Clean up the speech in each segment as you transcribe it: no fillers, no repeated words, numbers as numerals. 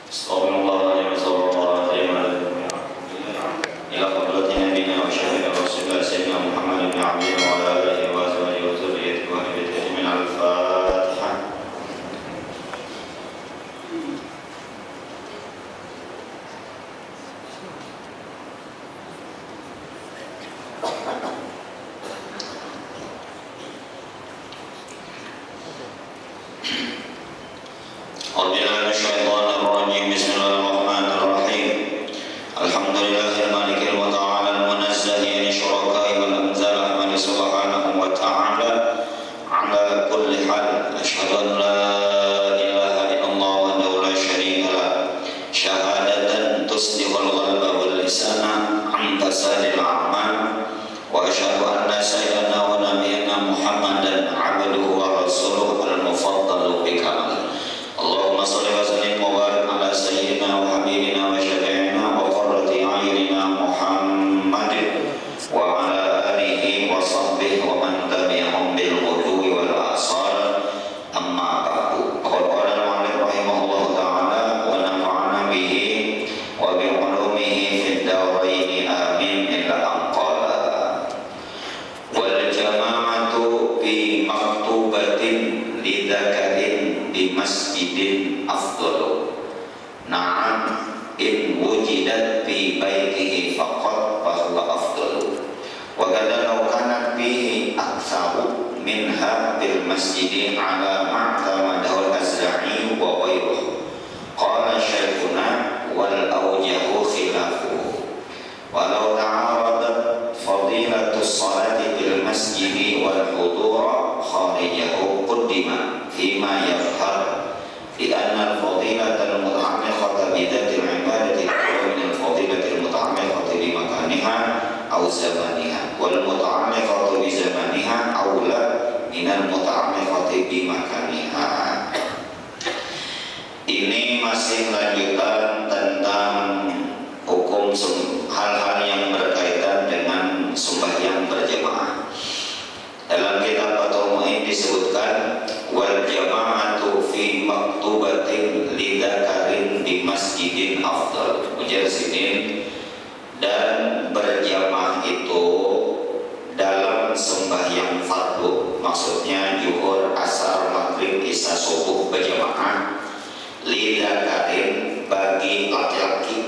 Astagfirullahaladzim, astagfirullahaladzim. Ila qadratin nabiyina wa syafi'i rasulillah sayyidina Muhammad bin Abdillah wa ala alihi wa sahbihi wa dzurriyyatihi wa ahli baitihi min al-Fatihah. Ini masih lanjutan tentang hukum hal-hal yang berkaitan dengan sembahyang berjamaah. Dalam kitab Fathul Mu'in disebutkan wal jama'atu fi maktubatin lidzakarin di masjidin afdal. Ujar sini, dan berjamaah itu dalam sembahyang fardu, maksudnya zuhur, asar, maghrib, isya, subuh berjamaah, lidzakarin bagi laki-laki,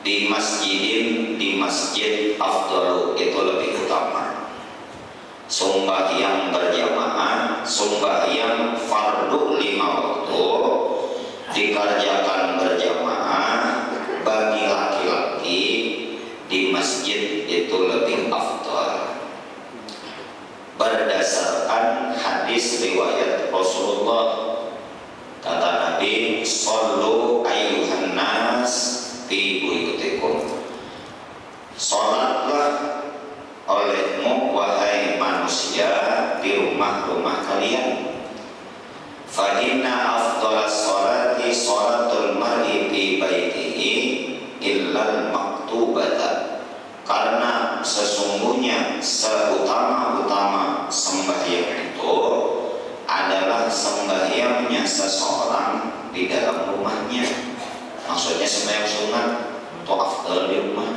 di masjidin di masjid afdalu itu lebih utama. Sembahyang berjamaah, sembahyang fardu 5 waktu dikerjakan berjamaah bagi laki-laki di masjid itu lebih afdal. Berdasarkan hadis riwayat Rasulullah, kata Nabi, "Shallu ayyuhan nas fi buyutikum." Salatlah olehmu wahai manusia di rumah-rumah kalian. Fa inna afdalas salati salatul mar'i fi baitihi illal maktubata. Karena sesungguhnya seutama-utama sembahyang itu adalah sembahyangnya seseorang di dalam rumahnya. Maksudnya sembahyang sunat atau afdal di rumah.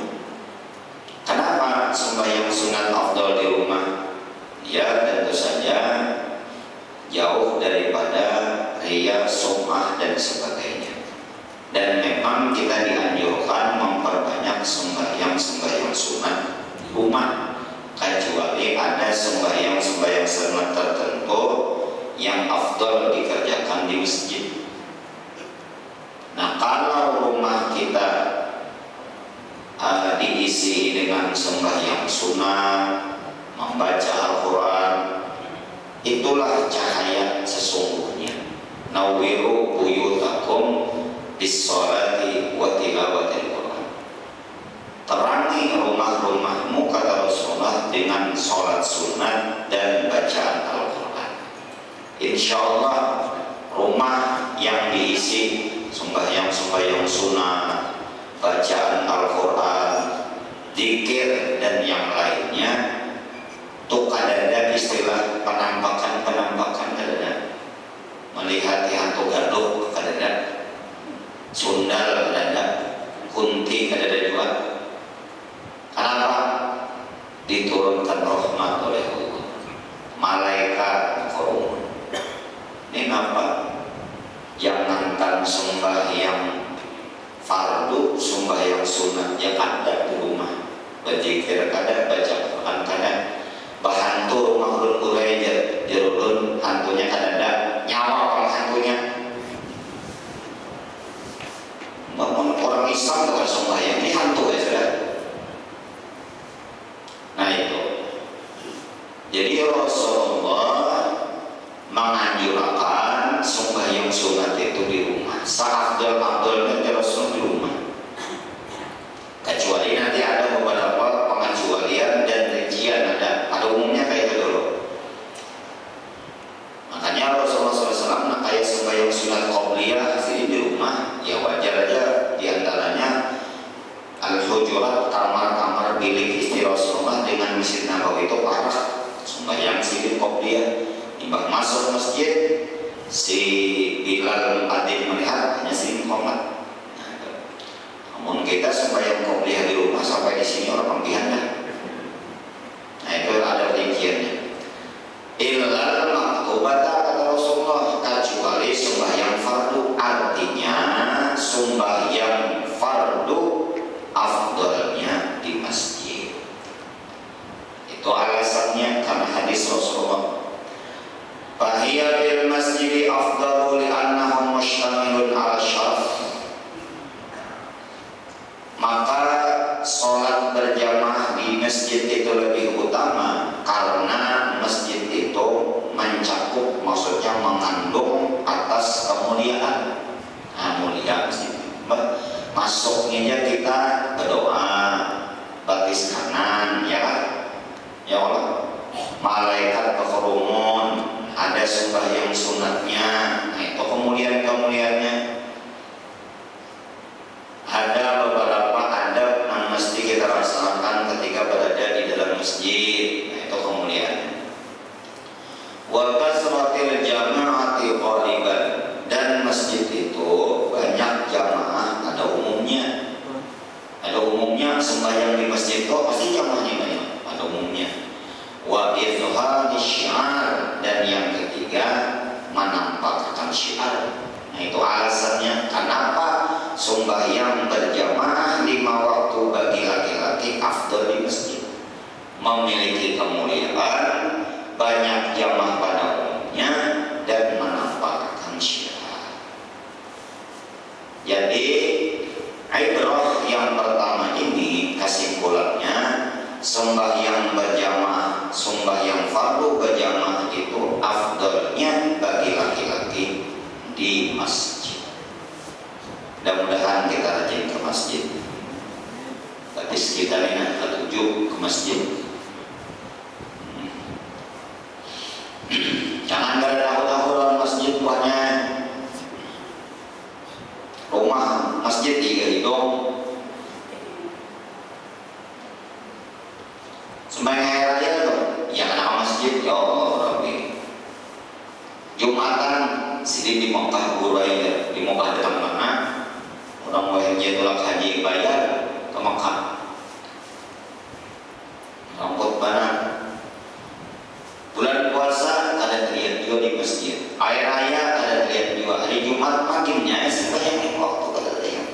Kenapa sembahyang sunat afdal di rumah? Ya tentu saja jauh daripada riya, sum'ah dan sebagainya. Dan memang kita dianjurkan memperbanyak sembahyang sunat di rumah, kecuali ada sembahyang sunat tertentu yang afdal dikerjakan di masjid. Nah, kalau rumah kita diisi dengan sembahyang sunat, membaca Al-Quran, itulah cahaya sesungguhnya. Nawwiru buyutakum bis-sholati wa tilawatil Quran. Terangi rumah-rumahmu, kata Rasulullah, dengan sholat sunat dan bacaan Al-Quran. Insya Allah rumah yang diisi sembahyang sunat, bacaan Al-Quran, zikir dan yang lainnya, tuh kadang-kadang istilah penampakan kadang-kadang melihat hantu gaduh kadang-kadang sembahyang fardu, sembahyang sunat yang ada di rumah, berzikir kada, baca Quran kada, bahantu rumah ulun kurai jerulun hantunya kada ada nyawa orang hantunya. Orang Islam dengan sembahyang ini hantu ya saudara. Nah itu. Jadi Rasulullah menganjurkan sembahyang sunat itu di rumah. Seafdal-afdalnya Rasulullah di rumah. Kecuali nanti ada beberapa pengecualian dan rincian ada. Pada umumnya kayak itu dulu. Makanya Rasulullah SAW nak kayak sembahyang sunat qobliyah di rumah, ya wajar aja. Diantaranya Al-Hujurat, kamar-kamar bilik istri Rasulullah dengan Masjid Nabawi itu parah. Sembahyang sidin qobliyah, tiba masuk masjid, si Bilal Adin melihat hanya sidin qomat. Namun kita sembahyang qobliyah di rumah sampai di sini orang pembihan dah. Nah itu ada rinciannya. Illal maktubata kata Rasulullah, kecuali sembahyang fardu. Artinya sembahyang fardu afdalnya di masjid. Itu alasannya karena hadis Rasulullah. Fahiya bil masjidi afdalu li'annahu mustamilun ala syaraf. Maka sholat berjamaah di masjid itu lebih utama karena masjid itu mencakup, maksudnya mengandung atas kemuliaan. Nah, mulia masjid. Masuknya kita berdoa batis kanan, ya kan? Ya Allah, malaikat berkerumun, ada sembahyang sunatnya. Nah itu kemuliaan-kemuliaannya. Ada beberapa adab yang mesti kita laksanakan ketika berada di dalam masjid. Nah itu kemuliaannya. Wa kasratil jama'ati qariban, dan masjid itu banyak jamaah. Ada umumnya sembahyang di masjid itu pasti jamaahnya banyak. Ada umumnya. Wa izhari syiar, dan yang ketiga menampakkan syiar. Nah itu alasannya kenapa sembahyang berjamaah 5 waktu bagi laki-laki afdal di masjid, memiliki kemuliaan, banyak jamaah pada umumnya, dan menampakkan syiar. Jadi ibrah yang pertama ini kesimpulannya, sembahyang berjamaah, sembahyang fardu berjamaah itu afdalnya bagi laki-laki di masjid. Mudah-mudahan kita rajin ke masjid. Tapi kita ini ketujuh ke masjid. Jangan berdahu-dahu masjid buahnya. Rumah masjid tiga hidung. Sembahyang hari raya tuh, ya kenapa masjid? Ya Allah Rabbi. Jumatan sini di Mekah Buraya, di Mekah datang mana? Orang wajib tulak haji bayar ke Mekah. Rambut mana? Bulan puasa ada teriak juga di masjid. Hari raya ada teriak juga. Hari Jumat paginya sembahyang waktu ada teriak.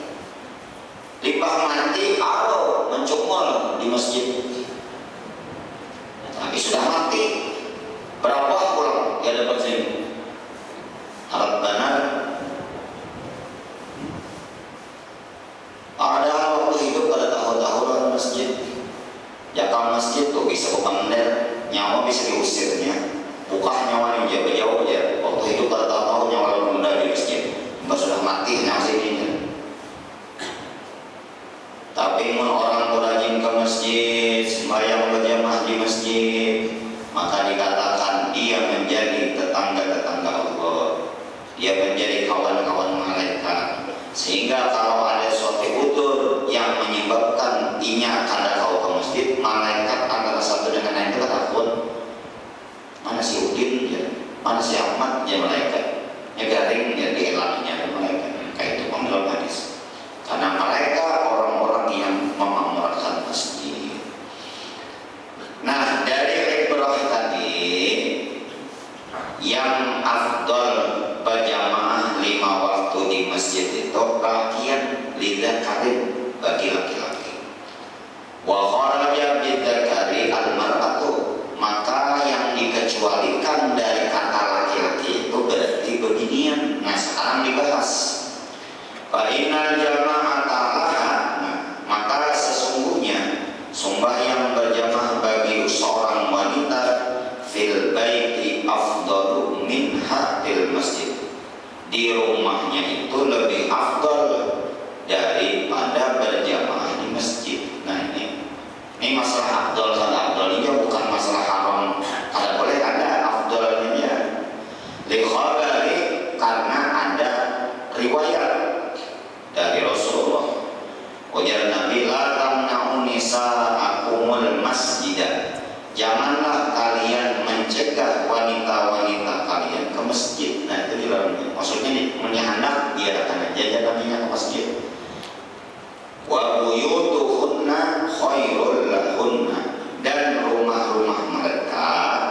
Limbah mati alo mencumul di masjid. Tapi sudah mati berapa pulang dia dapat sini. Harap benar. Ada waktu hidup pada tahun-tahun masjid. Jaka masjid tuh bisa kebandel, nyawa bisa diusirnya. Bukan nyawa yang jauh-jauh aja. Waktu hidup pada tahun-tahun nyawa muda di masjid. Mbak sudah mati nyawa sini. Tapi orang rajin ke masjid, sembahyang berjamaah di masjid, maka dikatakan dia menjadi tetangga-tetangga Allah. Dia menjadi kawan-kawan malaikat. Sehingga kalau ada suatu utur yang menyebabkan inya kada kau ke masjid, malaikat antara satu dengan lain itu takut. Mana si Udin ya, mana si Ahmad ya malaikat. Ya garing ya dielaknya malaikat. Kayak itu dalam hadis. Karena mereka orang-orang yang memakmurkan masjid. Nah dari ibrah tadi, yang afdal berjamaah 5 waktu di masjid rumahnya itu lebih afdal daripada berjamaah di masjid. Nah ini masalah afdal sama afdalnya bukan masalah haram. Kalau boleh ada afdalnya likhabari, karena ada riwayat dari Rasulullah. Ujar Nabi, la tamna'u nisa'akumul masjidah. Janganlah kalian mencegah wanita-wanita kalian ke masjid. Nah itu dilarang. Maksudnya menyahandak biarkan aja jalannya ke masjid. Wa buyutuhunna khairul lahunna, dan rumah-rumah mereka,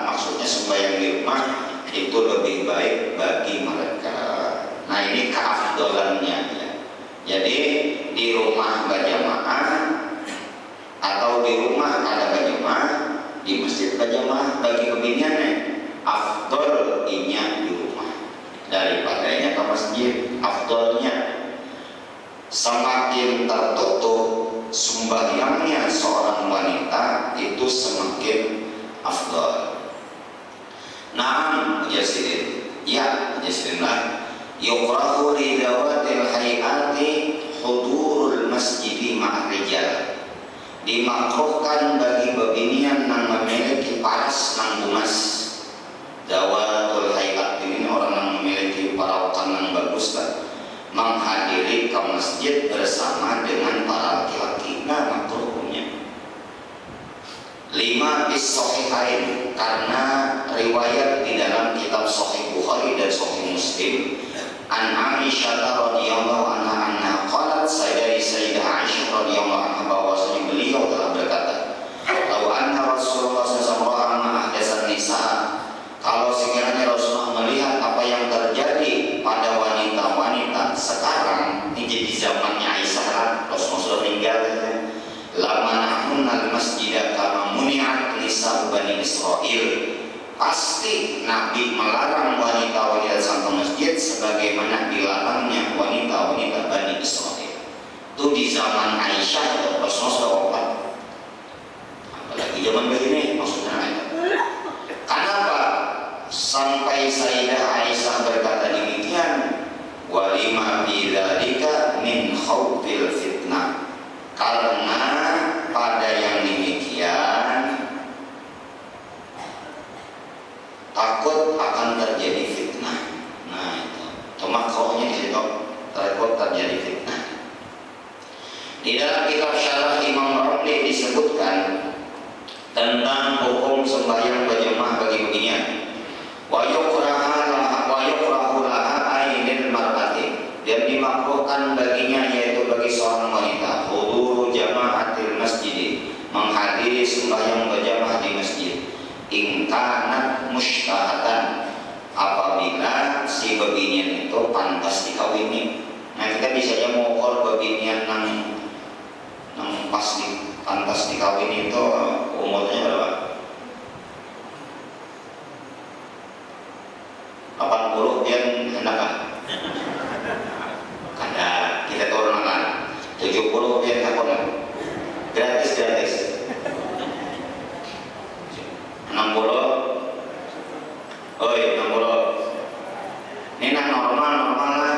maksudnya sembahyang di rumah itu lebih baik bagi mereka. Nah ini keafdalannya ya. Jadi di rumah berjamaah atau di rumah ada berjamaah, di masjid berjamaah, bagi kebiniannya afdal inya di rumah daripadanya ke masjid. Afdalnya semakin tertutup sembahyangnya seorang wanita itu semakin afdal. Naam yasirin, ya yasirinlah. Yukrahu ridawatil hayati hudurul masjidi ma'ar rijal. Dimakruhkan bagi bebinian yang memiliki paras nang bumas. Dawatul hayat ini orang yang memiliki perawakan yang bagus lah, menghadiri ke masjid bersama dengan para laki-laki. Nah makruhnya 5 bis sahihain, karena riwayat di dalam kitab Sahih Bukhari dan Sahih Muslim. An Aisyah radhiyallahu anha qalat, dari Sayyidah Aisyah radhiyallahu anha bahwasanya beliau telah berkata, "Lau anna Rasulullah sallallahu alaihi wasallam ahdatsan nisa." Kalau sekiranya Rasulullah melihat apa yang terjadi pada wanita-wanita sekarang, ini jadi zamannya Aisyah, Rasulullah sudah meninggal, lamanahunal masjidah kama muni'at nisa Bani Israil. Pasti Nabi melarang wanita-wanita datang ke masjid sebagaimana dilarangnya wanita-wanita Bani Israil. Itu di zaman Aisyah, Rasulullah sudah wafat. Apalagi zaman begini maksudnya. Kenapa sampai Sayyidah Aisyah berkata demikian? Walima bidzalika min khawfil fitnah. Karena pada yang demikian takut akan terjadi fitnah. Nah itu makrohnya di situ, takut terjadi fitnah. Di dalam kitab Syarah Imam Ramli disebutkan tentang hukum sembahyang berjamaah bagi beginian. Wa yukrahu laha ainil mar'ati, dan dimakruhkan baginya yaitu bagi seorang wanita huduru jamaatil masjid, menghadiri sembahyang berjamaah di masjid. Ingkanat mustahatan, apabila si bebinian itu pantas dikawini. Nah kita bisa aja mengukur bebinian yang pantas dikawini itu umurnya berapa? 80 yang hendakkah? Kada kita turunkan 70 yang takut gratis 60. Oh iya 60. Ini nak normal lah.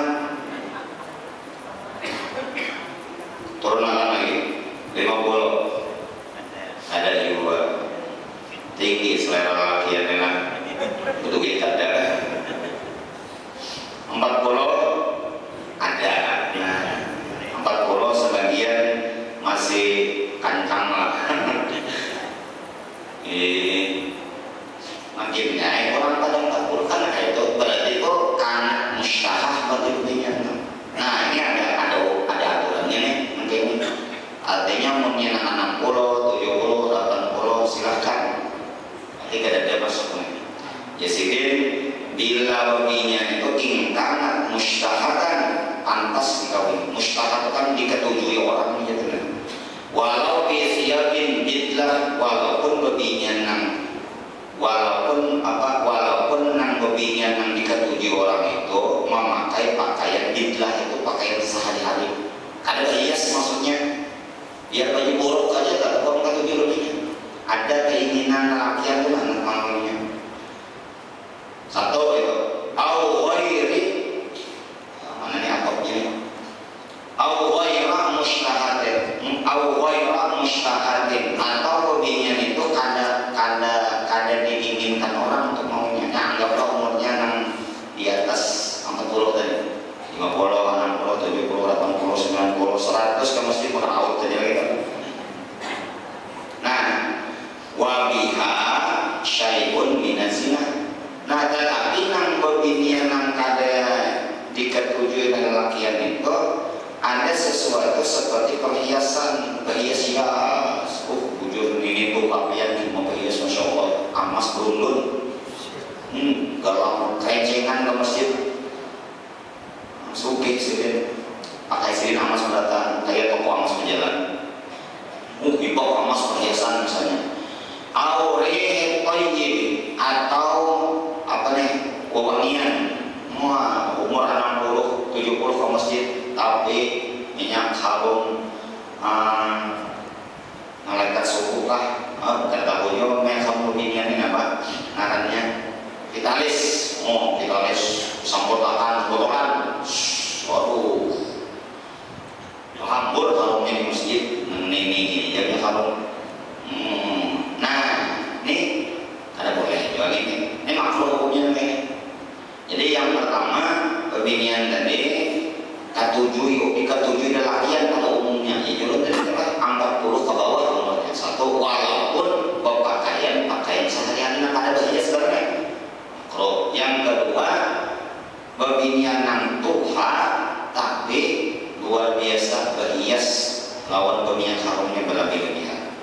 Turunkan lagi 50. Ada juga tinggi selera laki yang enak. Untuk kita ada 40 ada. Nah 40 sebagian masih kancang lah. Makinnya orang pada 40 kan kayak itu, berarti itu karena mustahah bagi dunia. Nah ini ada aturannya nih mungkin. Artinya mungkin 60, 70, 80 silahkan. Nanti ada masuknya. Jadi bila baginya itu ingkanat mustahatan, pantas dikawin. Mustahat kan diketujui orang gitu. Walau bi'thiyabin bidlah, walaupun baginya walaupun nang baginya nang diketujui orang itu memakai pakaian bidlah, itu pakaian sehari-hari. Ada hias maksudnya, biar baju buruk aja tak orang ketujuh lebihnya. Ada keinginan laki itu namanya. Satu itu, au ghairi, lelakian itu ada sesuatu seperti perhiasan, berhias-hias. Bujur ini tuh pakaian cuma berhias, masya Allah, emas berundun. Kalau kerencengan ke masjid, suki sih, pakai sirin emas mendatang, kayak toko emas berjalan. Dibawa emas perhiasan misalnya. Aurih toyib atau apa nih, wewangian. Wah, umur 60, 70 ke masjid, tapi minyak harum, malaikat suku kah? Bukan tahunya, yang kamu ini apa? Ngarannya vitalis, vitalis, sampurnakan, botolan. Waduh, hambur harumnya di masjid. Ini jamnya harum. Nah, ini ada boleh jual ini. Ini makhluk hukumnya nih. Jadi yang pertama pembinian tadi diketujui lelakian kalau umumnya ya dulu tadi angka 40 ke bawah umurnya satu, walaupun berpakaian sehari-hari ada berhias sebenarnya. Kalau yang kedua pembinian nang tuha tapi luar biasa berhias lawan pembinian harumnya berlebih-lebihan.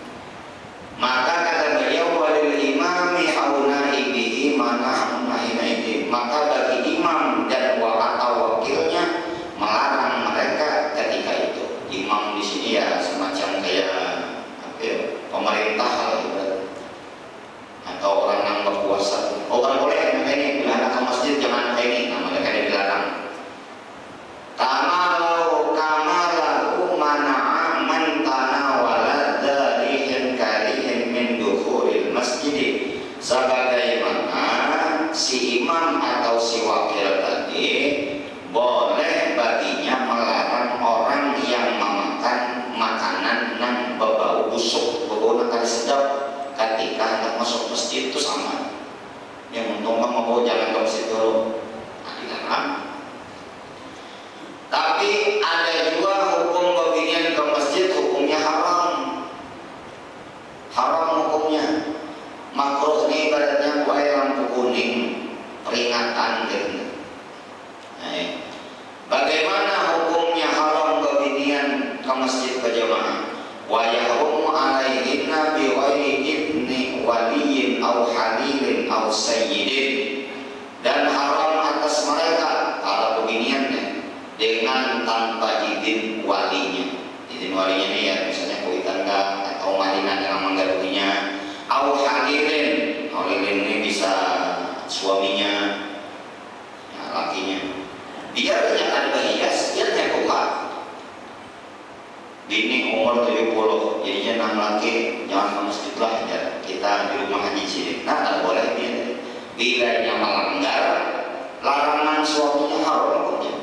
Maka kata beliau walil imami hauna ibihi mana ini, maka bagi imam dan atau wakilnya melarang mereka ketika itu. Imam di sini ya semacam kayak apa ya, pemerintah atau orang yang berkuasa. Orang boleh ini dilarang ke masjid, jangan kayak ini, nah mereka dilarang. Kamalau mana'a man tanawala dzarihin karihin min dukhulil masjid, sebagaimana si imam atau si wakil tadi boleh baginya melarang orang yang memakan makanan yang berbau busuk, berbau nakal sedap ketika hendak masuk masjid, itu sama. Yang untung mau jalan ke masjid dulu, dilarang. Tapi ada juga hukum pembinian ke masjid, hukumnya haram. Haram hukumnya. Makruh ini ibaratnya buaya lampu kuning, peringatan gitu. Nah, bagaimana hukumnya haram pembinian ke masjid berjamaah? Wa yahrumu alaihinna bi ghairi idni waliyin aw halilin aw sayyidin, dan haram atas mereka para pembiniannya dengan tanpa izin walinya. Izin walinya ini ya misalnya kuitan atau marinan yang menggaduhinya. Au halilin, halilin ini bisa suaminya, ya, lakinya. Biar jangan berhias, biar jangan kuat. Bini umur 70, jadinya nang laki jangan ke masjid lah, ya. Kita di rumah haji sini. Nah, tak boleh dia. Bila yang melanggar larangan suaminya haram hukumnya.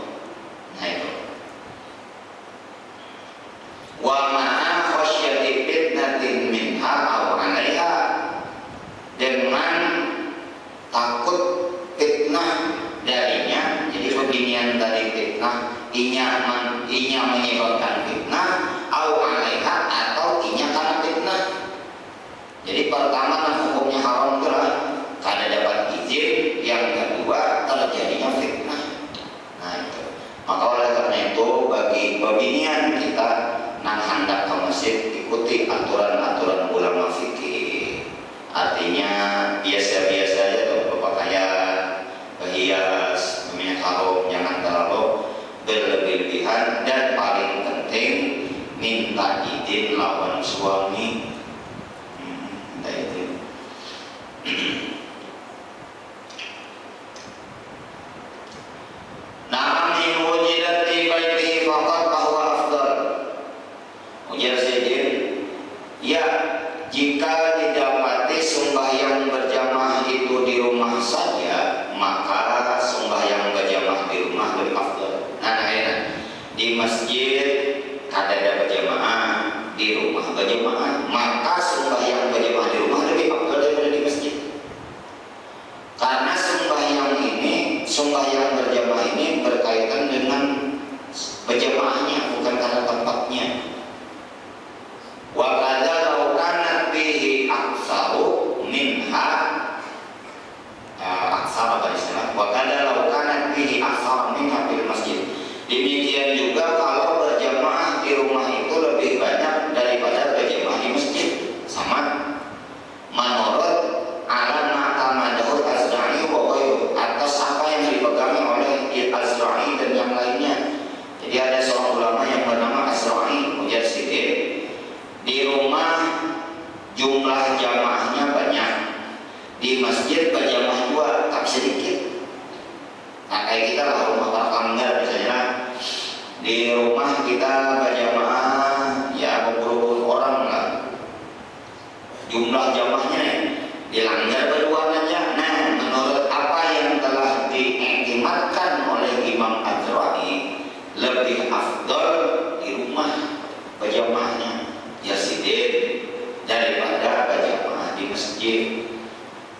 Nah itu. Wa ma'a khasyati fitnatin minha aw 'alaiha, dengan takut fitnah darinya. Jadi pembinian dari fitnah, inya menyebabkan fitnah, aw 'alaiha, atau inya karena fitnah. Jadi pertama kan hukumnya haram gerak karena dapat izin, yang kedua terjadinya fitnah. Nah itu. Maka oleh karena itu bagi pembinian kita nang hendak ke masjid, ikuti aturan-aturan ulama fikih. Artinya biasa-biasa aja tuh berpakaian, berhias, minyak harum, jangan terlalu berlebih-lebihan, dan paling penting minta izin lawan suami. Minta izin. Nah, in wujidat di baitihi faqad bahwa afdal. Ujar Sayyidin, ya, jika didapati sembahyang berjamaah itu di rumah saja, maka sembahyang berjamaah di rumah lebih afdal. Nah, di masjid kada berjamaah, di rumah berjamaah, maka sembahyang berjamaah di rumah lebih afdal daripada di masjid. Karena sembahyang berjamaah ini berkaitan dengan berjamaahnya, bukan karena tempatnya. Wa qadza law kana fihi aktsaru minha aksara pada istilah. Wa qadza law kana fihi aksara minha fil masjid. Di kita berjamaah ya berpuluh orang lah jumlah jamaahnya dilanggar berdua aja. Nah, menurut apa yang telah diiktimatkan oleh Imam Azra'i, lebih afdal di rumah berjamaahnya Yazidin daripada berjamaah di masjid.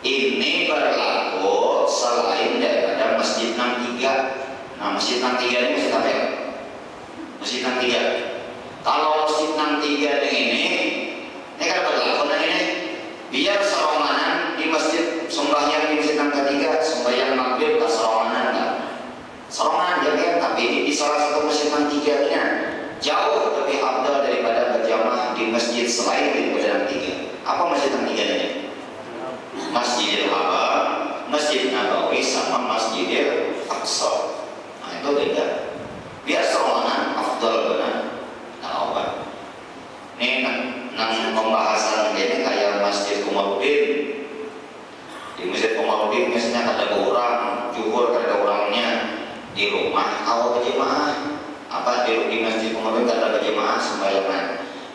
Ini berlaku selain daripada Masjid 63. Nah, Masjid 63 ini masjid apa ya? Masjid 63. Kalau Masjid 63 ini kan berlaku nah ini biar seromanan di masjid sembahyang di Masjid 63 sembahyang maghrib ke seromanan kan? Seromanan ya kan? Tapi di salah satu Masjid 63 ini jauh lebih afdal daripada berjamaah di masjid selain di Masjid 63. Apa Masjid 63 ini? Masjidil Haram, Masjid Nabawi sama Masjidil Aqsa. Nah itu beda. Biar seromanan afdal benar. Nah apa? Ini nang pembahasan ini kayak Masjid Komarudin. Di Masjid Komarudin misalnya ada orang juhur ada orangnya di rumah awal berjamaah. Apa di Masjid Komarudin ada berjamaah sembayangan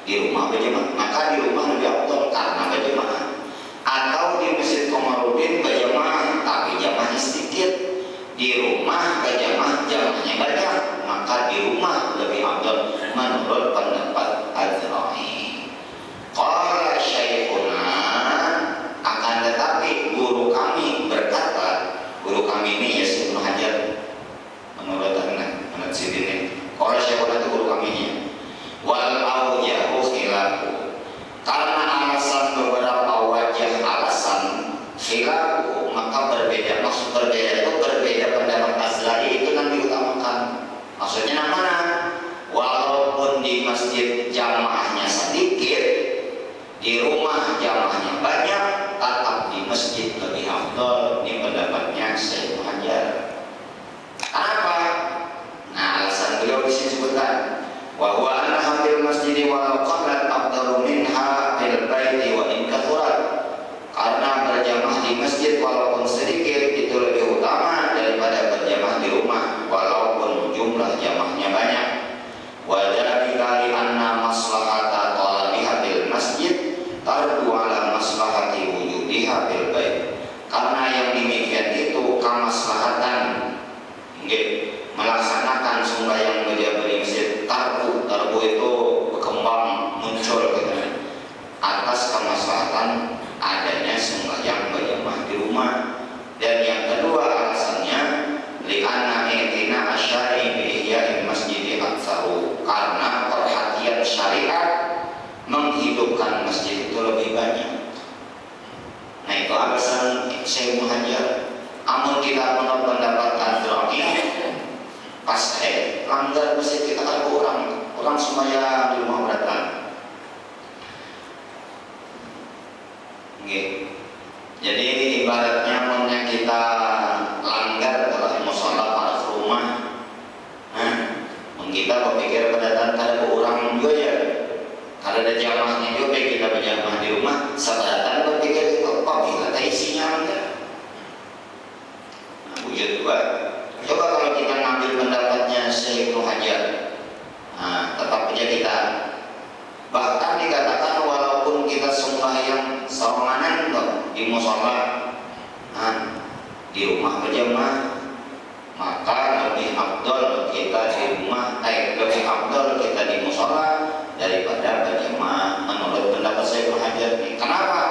di rumah berjamaah. Maka di rumah lebih afdal karena berjamaah. Atau di Masjid Komarudin berjamaah tapi jamaahnya sedikit, di rumah berjamaah jamaahnya banyak, maka di rumah lebih afdal menurut pendapat Azra'i. Qala Syekhuna, akan tetapi guru kami berkata, guru kami ini ya Ibnu Hajar menurut menurut sini. Qala Syekhuna itu guru kami ini. Wal awjahu khilafu, karena alasan beberapa wajah alasan khilafu maka berbeda. Maksud berbeda itu berbeda pendapat Azra'i itu nanti utamakan. Maksudnya mana? Walaupun di masjid jamaahnya sedikit, di rumah jamaahnya banyak, tetap di masjid lebih afdal. Ini pendapatnya Syekh Hajar. Apa? Nah, alasan beliau di sini sebutkan bahwa annaha fil masjid walau qallat afdalu minha fil baiti wa in kathurat. Karena berjamaah di masjid walaupun sedikit itu lebih utama daripada berjamaah di rumah walaupun jumlah jamaahnya banyak. Wa dzalika li anna maslahata talabiha fil masjid tardu ala maslahati wujudiha fil bait. Karena yang demikian itu kemaslahatan melaksanakan sembahyang berjamaah di masjid tarbu itu berkembang muncul gitu, atas kemaslahatan adanya sembahyang berjamaah di rumah. Dan yang kedua alasannya li'anna i'tina asyari bi ihya'il masjid aktsaru, karena perhatian syariat menghidupkan masjid itu lebih banyak. Nah itu alasan Syekh Hajar. Amun kita menurut pendapat Azra'i pas langgar masjid kita kan orang sembahyang di rumah berapa? Jadi ibaratnya maunya kita langgar kalau musola pada rumah, kita berpikir pada ada orang juga ya, kalau ada jamaahnya juga kita berjamaah di rumah, sebenarnya berpikir itu apabila ada isinya langgar. Nah, wujud juga. Coba kalau kita ngambil pendapatnya Syekh Hajar, tetap aja kita. Bahkan dikatakan walaupun kita sembahyang seromanan di musola, di rumah berjamaah, maka lebih afdal kita di rumah, lebih afdal kita di musola daripada berjamaah menurut pendapat Syekh Hajar. Kenapa?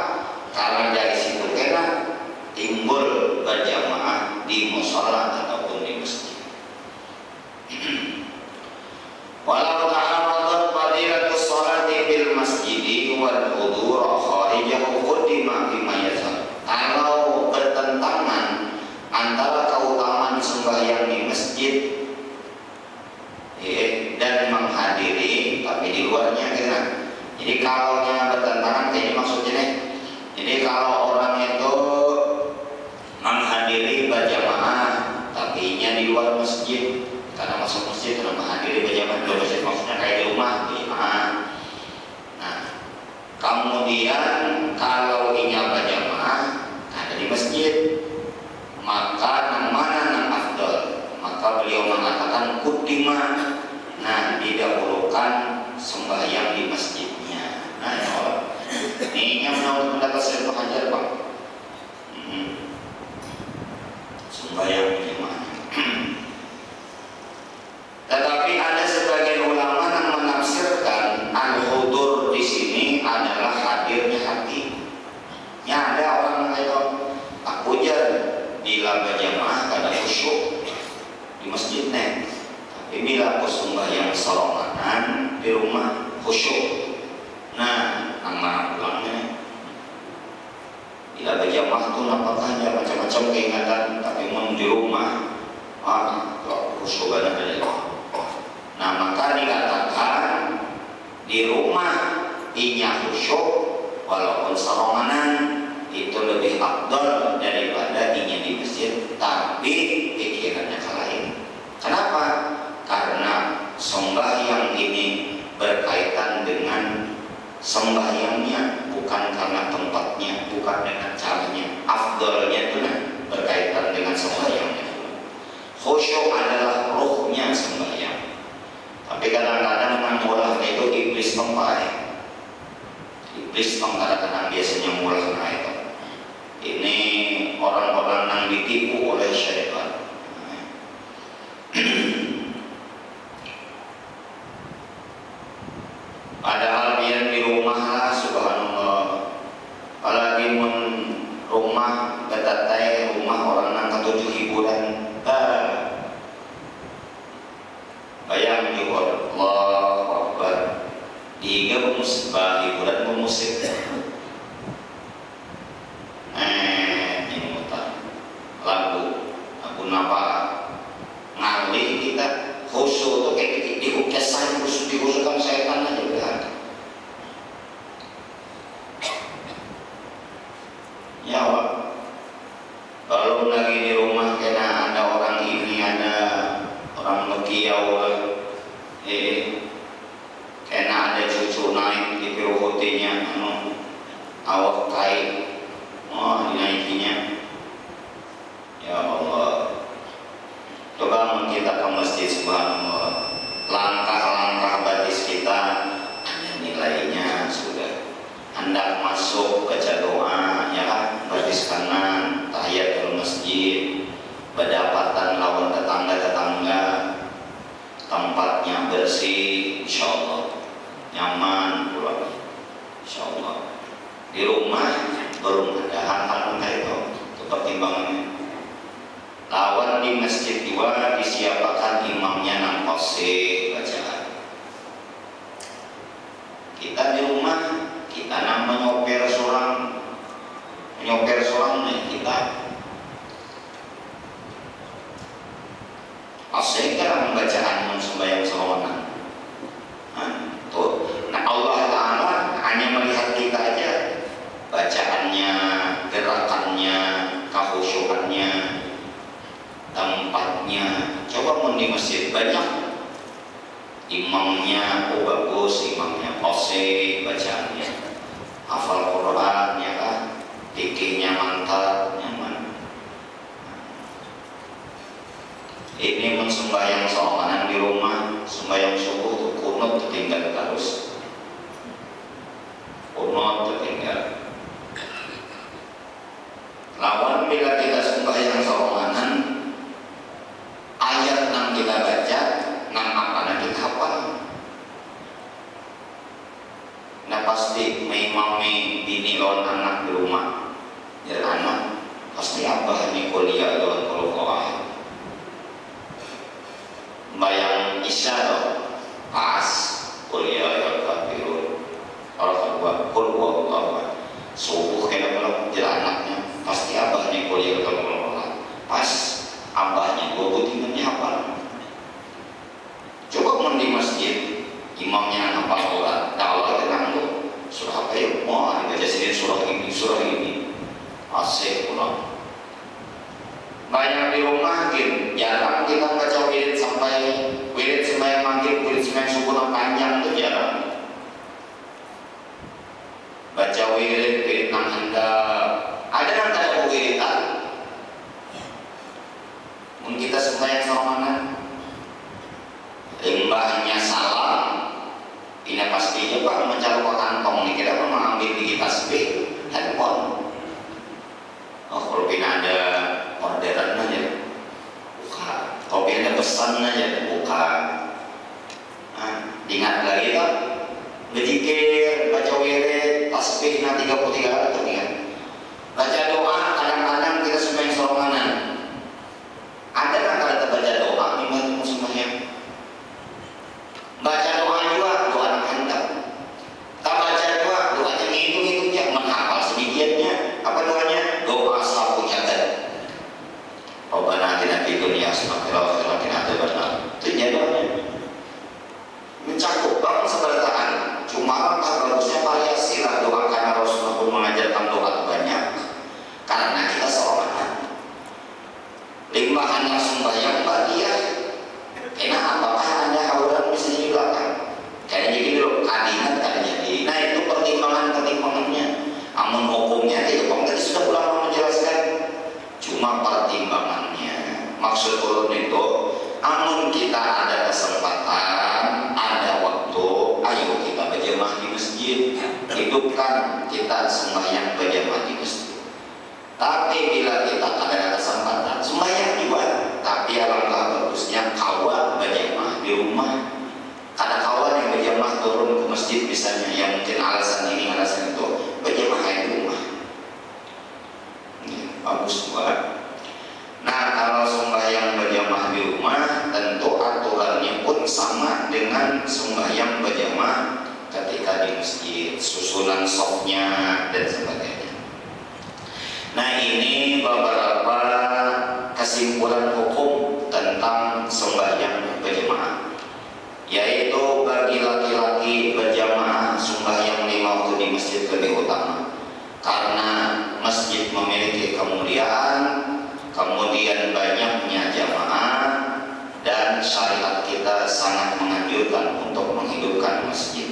Karena dari situ kena timbul berjamaah di musola ataupun di masjid. Walau ta'aradat fadilatus sholati bil masjidi wal hudur kharijahu qaddima bima yazal. Kalau bertentangan antara keutamaan sembahyang di masjid dan menghadiri tapi di luarnya kena. Jadi kalau bertentangan ini maksudnya nih. Jadi kalau orang itu menghadiri berjamaah tapi nya di luar masjid, karena masuk masjid karena menghadiri berjamaah di masjid, maksudnya kayak di rumah berjamaah. Nah, kemudian kalau inya berjamaah ada di masjid, maka nang mana nang afdal? Maka beliau mengatakan kuddima, nah didahului inilah sembahyang sorongan di rumah khusyuk. Nah, nama pulangnya tidak berjamaah tuh apakah ada macam-macam keingatan, tapi memang di rumah khusyuk banget. Nah, maka dikatakan di rumah inya khusyuk walaupun soronganan itu lebih afdal daripada inya di masjid tapi pikirannya ke lain. Kenapa? Karena sembahyang ini berkaitan dengan sembahyangnya, bukan karena tempatnya, bukan dengan caranya. Afdalnya itu berkaitan dengan sembahyangnya. Khusyuk adalah ruhnya sembahyang. Tapi kadang-kadang mengulah itu iblis membaik. Iblis kadang-kadang biasanya mulah itu. Ini orang-orang yang ditipu oleh syaitan. Padahal dia di rumah lah, subhanallah. Apalagi mun rumah betatai rumah orang yang ketujuh hiburan. Bayang juga Allahu Akbar. Diga musbah hiburan musik. Ini mutar lagu napa ngalih kita khusyuk tuh kayak dihukesan dikhusyukkan setan aja udah. Ya Allah, kalau lagi di rumah kena ada orang ini, ada orang mekiau, kena ada cucu naik di piruhutinya, awak kain, dinaikinya. Ya Allah, coba kita ke masjid, subhanallah, langkah-langkah batis kita ada nilainya sudah. Hendak masuk baca doa, ya kan, batis kanan, tahiyatul masjid, berdapatan lawan tetangga-tetangga, tempatnya bersih, insyaallah nyaman pula, insyaallah. Di rumah belum ada hal-hal kayak itu pertimbangannya. Lawan di masjid juga disiapkan imamnya nang qasih bacaan. Kita di rumah kita nang menyoper seorang kita asing kan bacaan sembahyang serongan. Nah Allah Ta'ala hanya melihat kita aja, bacaannya, gerakannya, kekhusyukannya, tempatnya. Coba mau di masjid banyak imamnya, bagus, imamnya qasih bacaannya, hafal Quran, ya kan, fikihnya mantap, nyaman. Ini sembahyang sorongan di rumah, sembahyang subuh tuh kunut tertinggal terus, kunut tertinggal. Lawan bila kita sembahyang sorongan, ayat yang kita baca, nang apa nanti hafal. Nah pasti mengimami bini lawan anak di rumah, jadi anak pasti abah ini kuliah lawan kalau bayang isya dong, pas kuliah lawan kafirun. Kalau kedua kuliah subuh kena belum jadi anaknya, pasti abahnya kuliah lawan pas abahnya gue butingannya hafal. Coba mau di masjid imamnya hafal Quran, Allah tenang loh, surah apa ya, mau dibaca sini surah ini asik pulang. Banyak di rumah jarang kita baca wirid sampai wirid sembahyang maghrib, wirid sembahyang subuh panjang tuh jarang. Baca wirid nang hendak ada nang kada wiridan. Mungkin kita sembahyang sorongan limbahnya salam, ini pastinya Pak mencari kantong nih, kita pun mengambil di tasbih handphone. Oh kalau pina ada orderan aja buka, kalau pina ada pesan aja buka. Ingat lagi kan berzikir, baca wirid, tasbih nanti 33 atau ingat baca doa. Kadang-kadang kita sembahyang sorongan ada kan kalau kita baca doa, ini mau sembahyang menghidupkan kita sembahyang berjamaah di masjid. Tapi bila kita ada kesempatan sembahyang juga, tapi alangkah bagusnya kawan berjamaah di rumah. Karena kawan yang berjamaah turun ke masjid misalnya, yang mungkin alasan ini alasan itu, berjamaah di rumah. Bagus juga. Nah, kalau sembahyang berjamaah di rumah, tentu aturannya pun sama dengan sembahyang berjamaah ketika di masjid, susunan shofnya dan sebagainya. Nah, ini beberapa kesimpulan hukum tentang sembahyang berjamaah, yaitu bagi laki-laki berjamaah sembahyang 5 waktu di masjid lebih utama karena masjid memiliki kemuliaan, kemudian banyaknya jamaah, dan syariat kita sangat menganjurkan untuk menghidupkan masjid.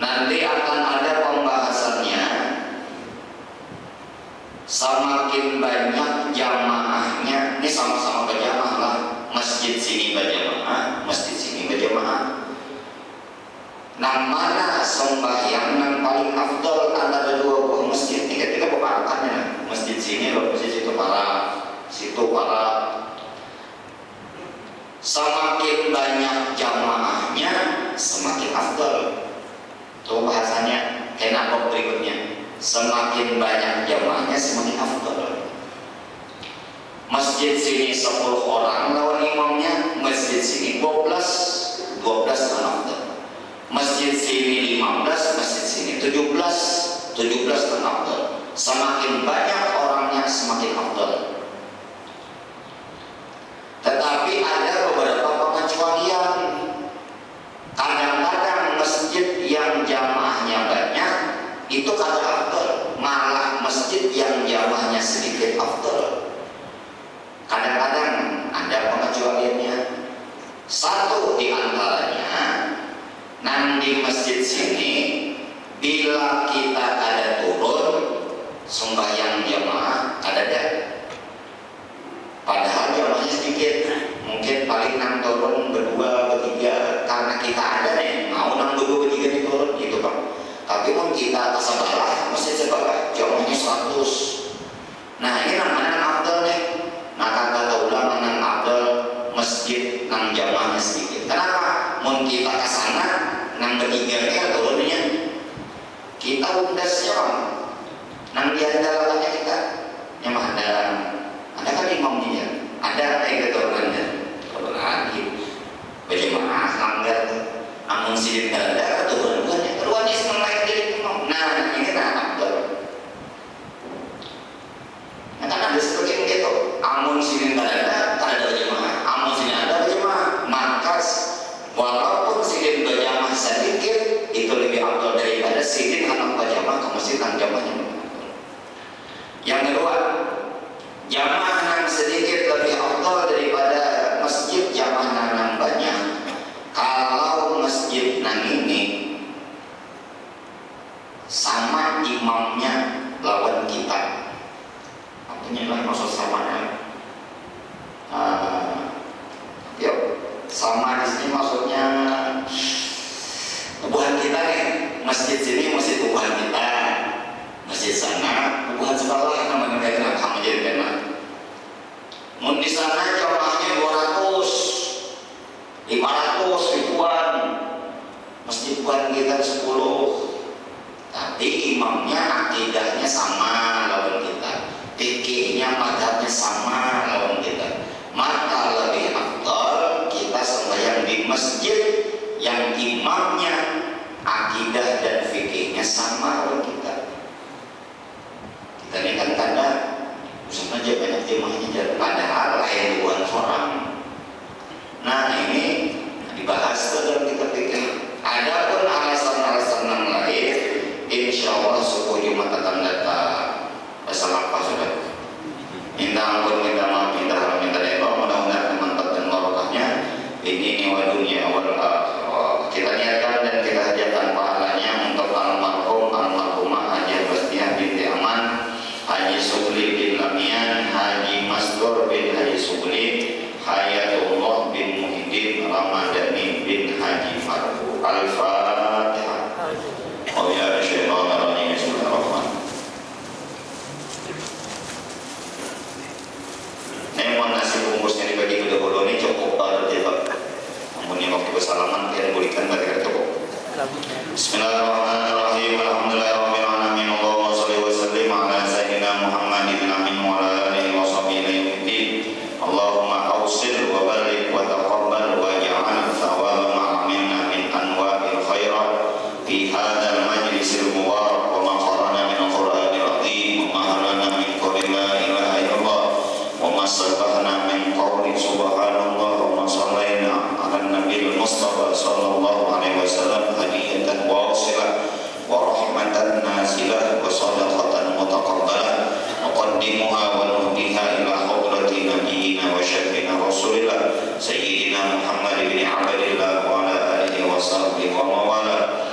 Nanti akan ada pembahasannya. Semakin banyak jamaahnya, ini sama-sama berjamaah lah, masjid sini berjamaah, masjid sini berjamaah. Nah, mana sembahyang yang paling afdal antara dua buah masjid? Ketika pembarakannya, masjid sini loh, masjid situ para. Semakin banyak jamaahnya, semakin afdal. Tuh bahasanya, kenapa berikutnya? Semakin banyak jamaahnya, semakin afdal. Masjid sini 10 orang lawan imamnya, masjid sini 12 dan afdal. Masjid sini 15, masjid sini 17 dan afdal. Semakin banyak orangnya, semakin afdal. Tetapi ada beberapa pengecualian. Kadang-kadang masjid yang jamaahnya banyak itu kagak afdal, malah masjid yang jamaahnya sedikit afdal. Kadang-kadang ada pengecualiannya. Satu di antaranya, nang di masjid sini bila kita ada turun sembahyang jamaah ada. Padahal jamaahnya sedikit, mungkin paling nang turun berdua, bertiga, karena kita ada nih, mau nang berdua, bertiga nih turun, gitu Pak. Tapi pun kita sebelah, masjid sebelah, jamaahnya 100. Nah, ini namanya afdal nih. Nah, kata ulama nang afdal masjid nang jamaahnya sedikit. Kenapa? Mun kita ke sana nang bertiga turunnya, kita undasnya nang diandalkannya kita, yang ada kan imamnya, ada keturunannya, keturunan berjamaah langgar, namun sidin ada keturunannya senang naik dari imam. Nah, ini tak afdal. Nah, kan ada seperti itu, amun sidin ada berjamaah, amun sidin ada berjamaah, maka walaupun sidin berjamaah sedikit itu lebih afdal daripada sidin anak berjamaah ke masjid nang jamaahnya. Yang kedua, jamaah yang sedikit lebih afdal daripada masjid jamaah yang banyak. Kalau masjid nang ini sama imamnya lawan kita, artinya lah maksud samanya. Sama di sini maksudnya tubuhan kita nih, masjid sini masjid tubuhan kita, masjid sana tubuhan sebelah, namanya kayak kamu jadi benar. Mun di sana jamaahnya 200, 500 ribuan, masjid bukan kita 10, tapi imamnya akidahnya sama lawan kita, fikihnya madhabnya sama lawan kita, maka lebih afdal kita sembahyang di masjid yang imamnya akidah dan fikihnya sama lawan kita. Kita ini kan tanda usah aja banyak jemaahnya, padahal lain 2 orang. Nah, ini dibahas dalam kitab fikih. Adapun alasan-alasan yang lain, insya Allah suku Jumat akan datang. Wassalamualaikum warahmatullahi wabarakatuh. Minta ampun, minta maaf, minta rahmat, minta ridha, mudah-mudahan manfaat dan barokahnya ini wa dunia wal akhirah. Kita niatkan dan kita hajatkan pahalanya untuk almarhum almarhumah Haji Bastiah binti Aman, Haji Subli bin Lamian, Haji Masdur bin Haji Subli, Hayatullah bin Muhyiddin Ramadhani bin Haji Farhu. Al-Fatihah. Bismillahirrahmanirrahim. Alhamdulillahirabbil alamin. Allahumma shalli wa sallim ala sayyidina Muhammadin amin wa ala alihi wa sahbihi. Allahumma awsil wa barik wa taqabbal wa ja'al thawaba ma minna min anwa'il khairat fi hadzal majlisil mubarak wa ma qarana min al-Qur'anil azim wa ma halana min qawli la ilaha illallah wa ma sabbahna min qawli subhanallah wa ma sallaina ala nabiyil mustafa sallallahu alaihi wasallam hadiyatan wasilah wa rahmatan nasilah wa sadaqatan mutaqabbalah muqaddimuha wa nuhdiha ila hadrati nabiyyina wa syafi'ina rasulillah sayyidina Muhammad bin Abdillah wa ala alihi wa sahbihi wa mawala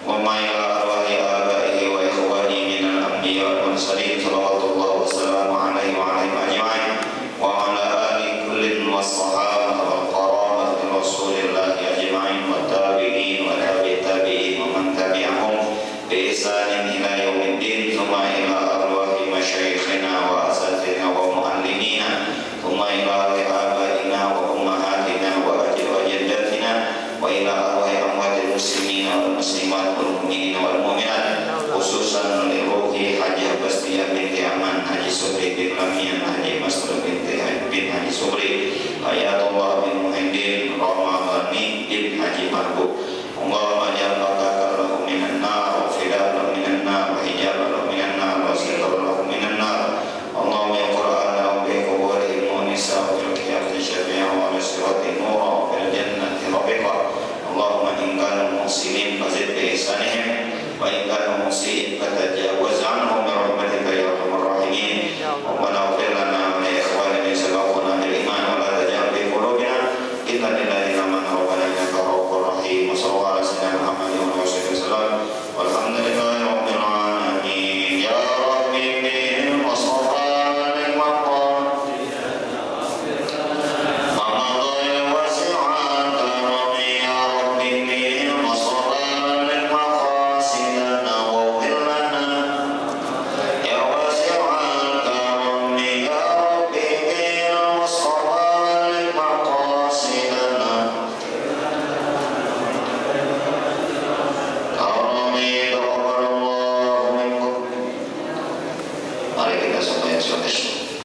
wa ma ila arwahi abaihi wa ikhwani minal anbiya wal mursalin salawatullah wa salamu alaihi wa alaihim ajma'in wa ala ali kullin was sahabah wal qarabah rasulillah ajma'in wa tabi'in wa tabi'in wa man tabi'ahum bi ihsanin ila yaumiddin thumma ila arwahi masyayikhina wa asatidina wa muallimina thumma ila abaina wa ummahatina wa ajdatina wa ila arwahi amwatil muslimina wal muslimat wal mu'minina wal mu'minat khususan li ruhi Hajjah Bastiyah binti Aman Haji Subri bin